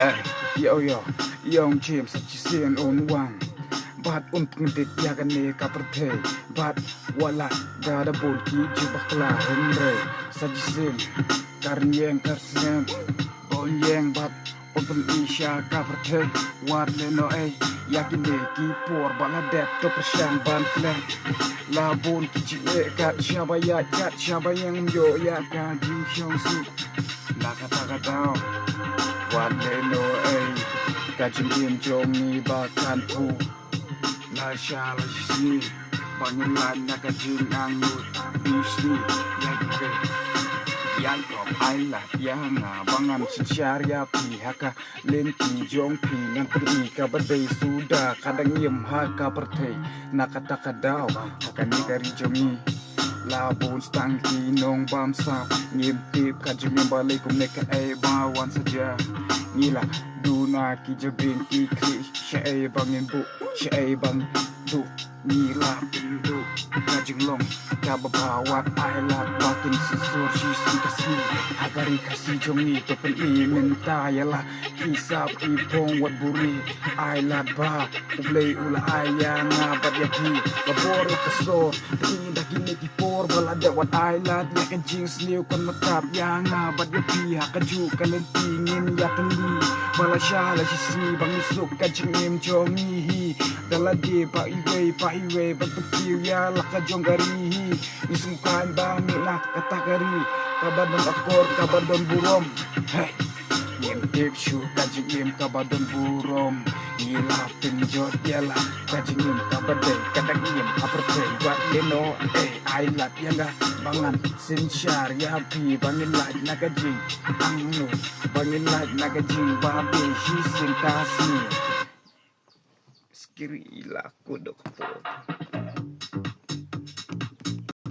Hey, yo, young James at Chisean on one. But unpndik yagane kaperte. But wala gada bolki jibakla Henry. Sajisin karnyeng karsem. Bonyeng but open isha kaperte. Warle no yakine ki por baladet to persyang bantle. Labon kici kat shabaya kat shabayang yo ya kaji shongsu. Nakataka daw. Wale no kajing im jong ni bakan pu la shala si banyalan na kajing ang nut bisni yagre yan kop ayla yanga bangan sisyarya pihaka lenti jong pi nang pri ka badai suda kadang im haka pertei nakataka daw hakani kari jongi labon stangki nong bamsa ngintip kajing balay kum neka bawan saja nila duna ki jabin ki kri syai bangin bu syai bang du nila pindu kajing long kababawat ailat bakin susur si kasi agari kasi jongi to pen minta yala isap ipong wat buri ailat ba ublay ula ayang abad yaki baboro kaso tinda kini por balada wat ailat ya kajing sliu kon matap yang abad yaki hakaju kalentingin ya teli malashala si bang isuk kajing im jongi daladi pa iwe bagpetiw ya lakajong garihi isungkan ba mina katakari kabadon akor kabadon burom hey ngintip syu kajing im kabadon burom ngilapin jot yala kajing im kabadai kadang im aperte buat leno ailat yanga bangan sinsyar ya pi bangin laj na kajing angno bangin laj na kajing babi shising kasi skiri laku doktor